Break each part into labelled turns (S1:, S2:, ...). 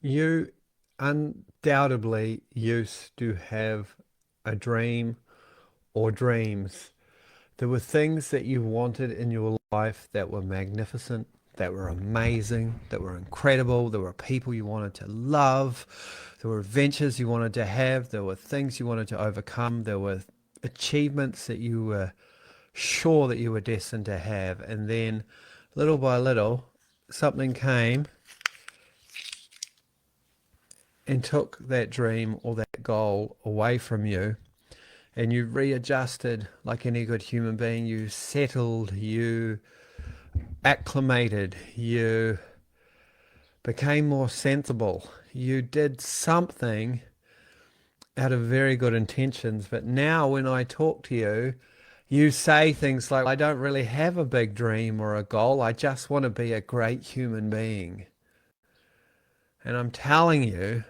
S1: You undoubtedly used to have a dream or dreams. There were things that you wanted in your life that were magnificent, that were amazing, that were incredible. There were people you wanted to love. There were adventures you wanted to have. There were things you wanted to overcome. There were achievements that you were sure that you were destined to have. And then little by little, something came and took that dream or that goal away from you, and you readjusted like any good human being. You settled, you acclimated, you became more sensible. You did something out of very good intentions. But now, when I talk to you, you say things like, I don't really have a big dream or a goal. I just want to be a great human being. And I'm telling you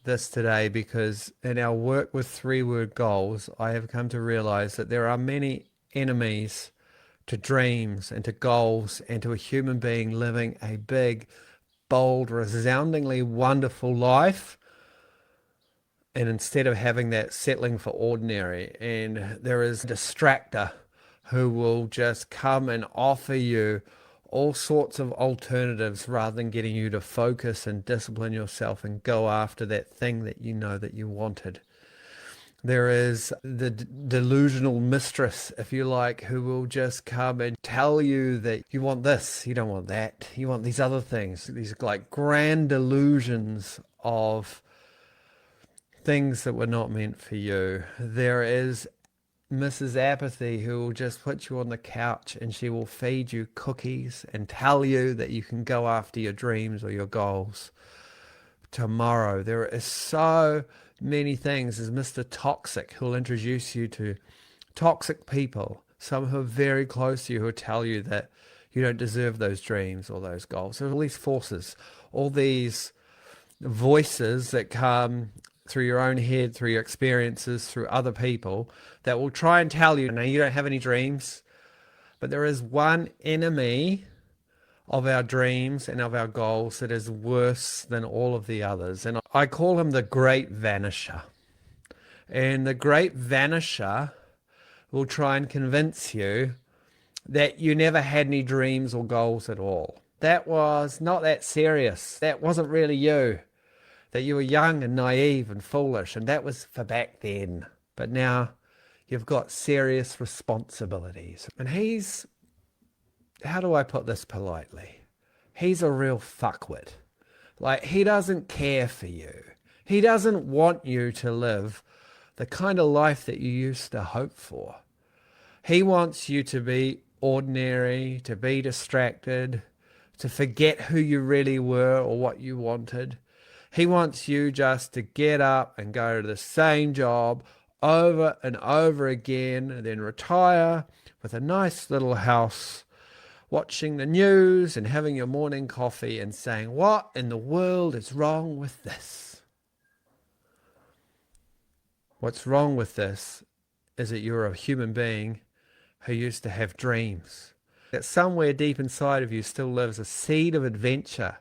S1: this today because in our work with three-word goals, I have come to realize that there are many enemies to dreams and to goals and to a human being living a big, bold, resoundingly wonderful life. And instead of having that, settling for ordinary. And there is a distractor who will just come and offer you all sorts of alternatives rather than getting you to focus and discipline yourself and go after that thing that you know that you wanted. There is the delusional mistress, if you like, who will just come and tell you that you want this, you don't want that, you want these other things, these like grand delusions of things that were not meant for you. There is Mrs. Apathy, who will just put you on the couch and she will feed you cookies and tell you that you can go after your dreams or your goals tomorrow. There is so many things. There's Mr. Toxic, who'll introduce you to toxic people, some who are very close to you, who will tell you that you don't deserve those dreams or those goals. There are all these forces, all these voices that come through your own head, through your experiences, through other people that will try and tell you, no, you don't have any dreams. But there is one enemy of our dreams and of our goals that is worse than all of the others. And I call him the Great Vanisher. And the Great Vanisher will try and convince you that you never had any dreams or goals at all. That was not that serious. That wasn't really you. That you were young and naive and foolish, and that was for back then. But now you've got serious responsibilities. And he's, how do I put this politely? He's a real fuckwit. Like, he doesn't care for you. He doesn't want you to live the kind of life that you used to hope for. He wants you to be ordinary, to be distracted, to forget who you really were or what you wanted. He wants you just to get up and go to the same job over and over again and then retire with a nice little house, watching the news and having your morning coffee and saying, what in the world is wrong with this? What's wrong with this is that you're a human being who used to have dreams. That somewhere deep inside of you still lives a seed of adventure,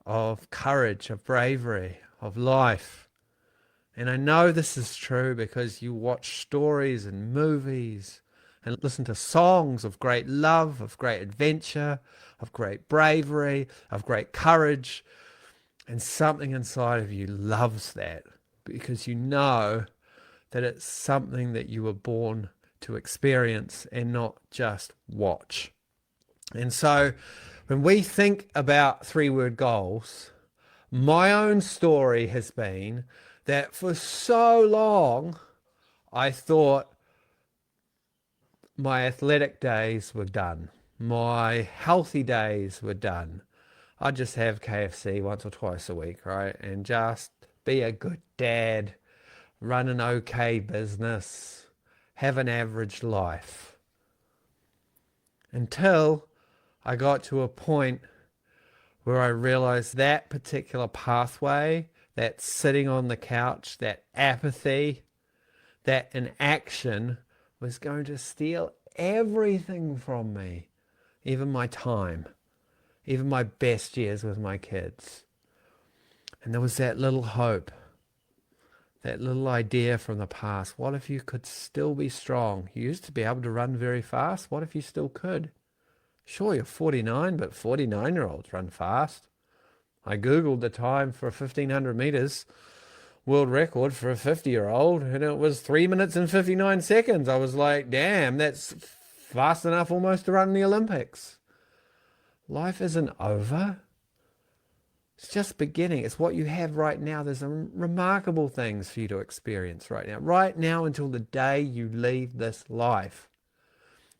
S1: of courage, of bravery, of life. And I know this is true because you watch stories and movies and listen to songs of great love, of great adventure, of great bravery, of great courage. And something inside of you loves that because you know that it's something that you were born to experience and not just watch. And so when we think about three-word goals, my own story has been that for so long I thought my athletic days were done. My healthy days were done. I'd just have KFC once or twice a week, right? And just be a good dad, run an okay business, have an average life. Until I got to a point where I realized that particular pathway, that sitting on the couch, that apathy, that inaction was going to steal everything from me, even my time, even my best years with my kids. And there was that little hope, that little idea from the past. What if you could still be strong? You used to be able to run very fast. What if you still could? Sure, you're 49, but 49-year-olds run fast. I Googled the time for 1,500 meters, world record for a 50-year-old, and it was 3 minutes and 59 seconds. I was like, damn, that's fast enough almost to run the Olympics. Life isn't over. It's just beginning. It's what you have right now. There's some remarkable things for you to experience right now until the day you leave this life.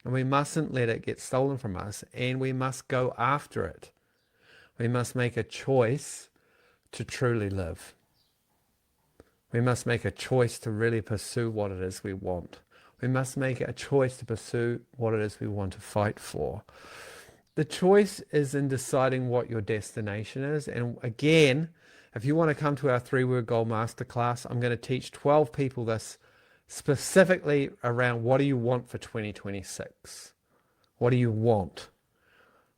S1: And we mustn't let it get stolen from us, and we must go after it. We must make a choice to truly live. We must make a choice to really pursue what it is we want. We must make a choice to pursue what it is we want to fight for. The choice is in deciding what your destination is. And again, if you want to come to our 3-word goal masterclass, I'm going to teach 12 people this specifically around what do you want for 2026? What do you want?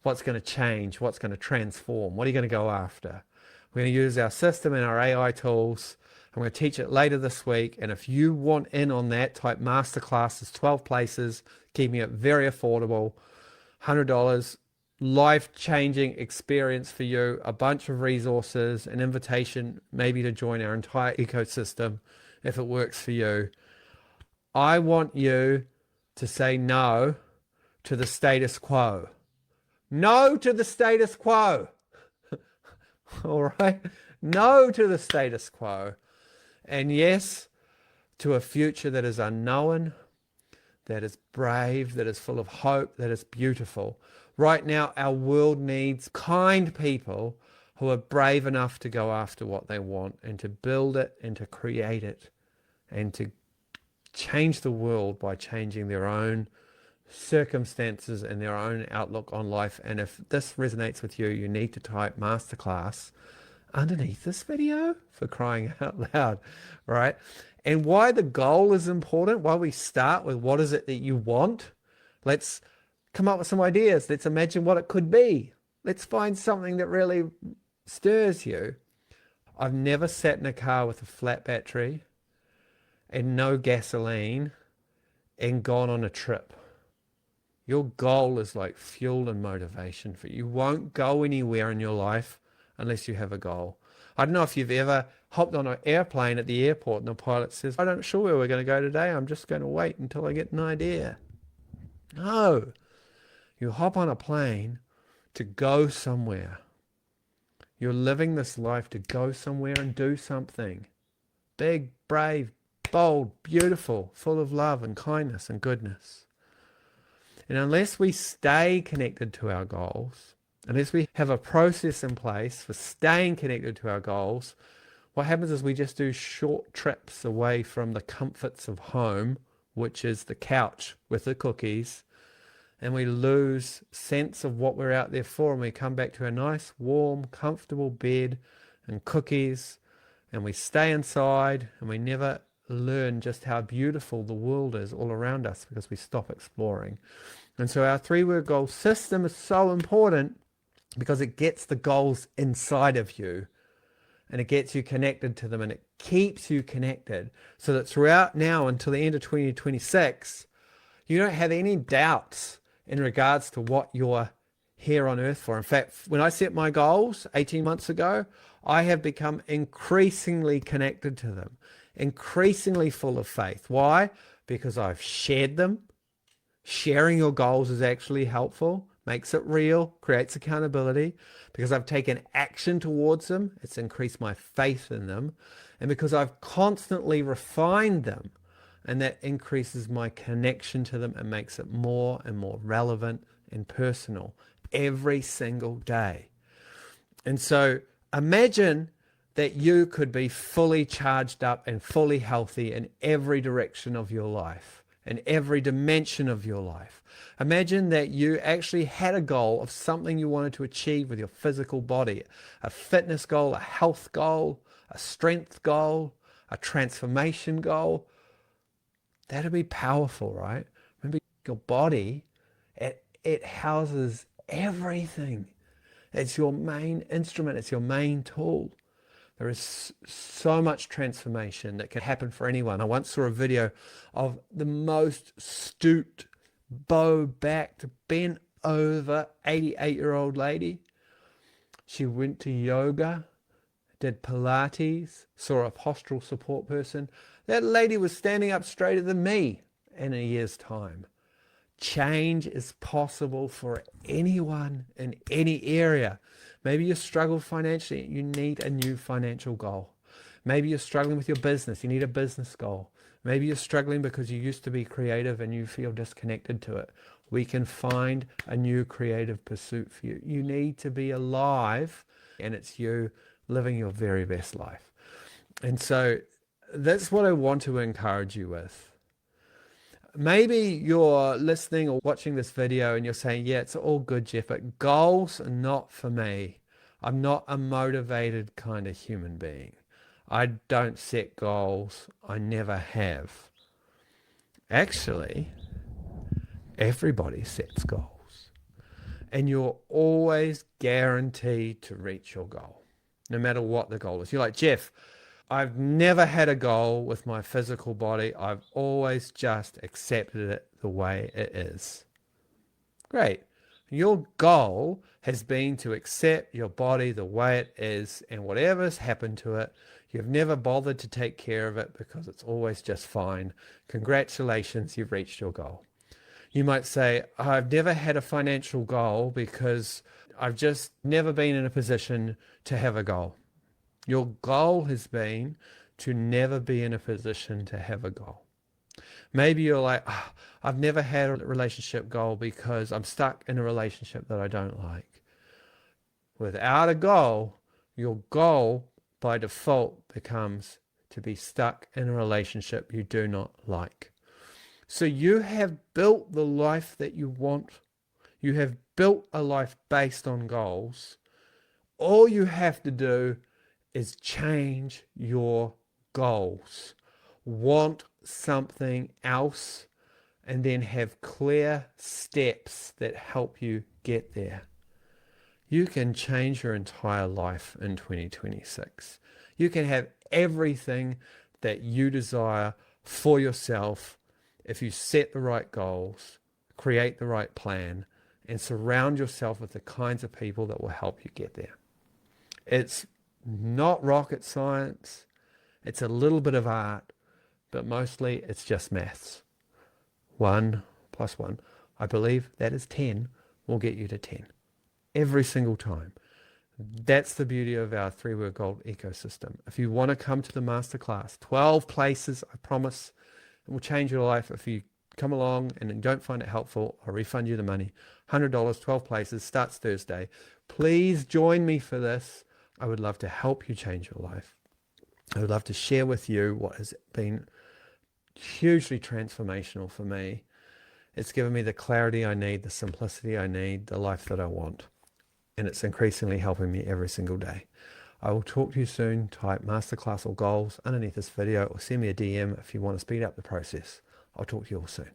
S1: What's going to change? What's going to transform? What are you going to go after? We're going to use our system and our AI tools. I'm going to teach it later this week. And if you want in on that type masterclass, there's 12 places, keeping it very affordable, $100, life-changing experience for you, a bunch of resources, an invitation maybe to join our entire ecosystem if it works for you. I want you to say no to the status quo. No to the status quo. All right? No to the status quo. And yes, to a future that is unknown, that is brave, that is full of hope, that is beautiful. Right now, our world needs kind people who are brave enough to go after what they want and to build it and to create it and to change the world by changing their own circumstances and their own outlook on life. And if this resonates with you, you need to type masterclass underneath this video, for crying out loud, right? And why the goal is important, why we start with what is it that you want. Let's come up with some ideas. Let's imagine what it could be. Let's find something that really stirs you. I've never sat in a car with a flat battery and no gasoline and gone on a trip. Your goal is like fuel and motivation for you. You won't go anywhere in your life unless you have a goal. I don't know if you've ever hopped on an airplane at the airport and the pilot says, I'm not sure where we're going to go today. I'm just going to wait until I get an idea. No. You hop on a plane to go somewhere. You're living this life to go somewhere and do something. Big, brave, bold, beautiful, full of love and kindness and goodness. And unless we stay connected to our goals, unless we have a process in place for staying connected to our goals, what happens is we just do short trips away from the comforts of home, which is the couch with the cookies, and we lose sense of what we're out there for, and we come back to a nice, warm, comfortable bed and cookies, and we stay inside, and we never learn just how beautiful the world is all around us because we stop exploring. And so our 3-word goal system is so important because it gets the goals inside of you and it gets you connected to them and it keeps you connected so that throughout now until the end of 2026, you don't have any doubts in regards to what you're here on earth for. In fact, when I set my goals 18 months ago, I have become increasingly connected to them, increasingly full of faith. Why? Because I've shared them. Sharing your goals is actually helpful, makes it real, creates accountability. Because I've taken action towards them, it's increased my faith in them. And because I've constantly refined them, and that increases my connection to them and makes it more and more relevant and personal every single day. And so imagine that you could be fully charged up and fully healthy in every direction of your life, in every dimension of your life. Imagine that you actually had a goal of something you wanted to achieve with your physical body, a fitness goal, a health goal, a strength goal, a transformation goal. That'd be powerful, right? Remember, your body, it houses everything. It's your main instrument. It's your main tool. There is so much transformation that can happen for anyone. I once saw a video of the most stooped, bow-backed, bent over 88-year-old lady. She went to yoga, did Pilates, saw a postural support person. That lady was standing up straighter than me in a year's time. Change is possible for anyone in any area. Maybe you struggle financially, you need a new financial goal. Maybe you're struggling with your business, you need a business goal. Maybe you're struggling because you used to be creative and you feel disconnected to it. We can find a new creative pursuit for you. You need to be alive, and it's you living your very best life. And so that's what I want to encourage you with. Maybe you're listening or watching this video and you're saying, yeah, it's all good, Jeff, but goals are not for me. I'm not a motivated kind of human being. I don't set goals. I never have. Actually, everybody sets goals. And you're always guaranteed to reach your goal, no matter what the goal is. You're like, Jeff, I've never had a goal with my physical body. I've always just accepted it the way it is. Great. Your goal has been to accept your body the way it is, and whatever's happened to it, you've never bothered to take care of it because it's always just fine. Congratulations, you've reached your goal. You might say, I've never had a financial goal because I've just never been in a position to have a goal. Your goal has been to never be in a position to have a goal. Maybe you're like, oh, I've never had a relationship goal because I'm stuck in a relationship that I don't like. Without a goal, your goal by default becomes to be stuck in a relationship you do not like. So you have built the life that you want. You have built a life based on goals. All you have to do is change your goals. Want something else, and then have clear steps that help you get there. You can change your entire life in 2026. You can have everything that you desire for yourself if you set the right goals, create the right plan, and surround yourself with the kinds of people that will help you get there. It's not rocket science. It's a little bit of art, but mostly it's just maths. 1 + 1, I believe that is 10, will get you to 10 every single time. That's the beauty of our 3-word gold ecosystem. If you want to come to the masterclass, 12 places, I promise it will change your life. If you come along and you don't find it helpful, I'll refund you the money. $100, 12 places, starts Thursday. Please join me for this. I would love to help you change your life. I would love to share with you what has been hugely transformational for me. It's given me the clarity I need, the simplicity I need, the life that I want. And it's increasingly helping me every single day. I will talk to you soon. Type masterclass or goals underneath this video, or send me a DM if you want to speed up the process. I'll talk to you all soon.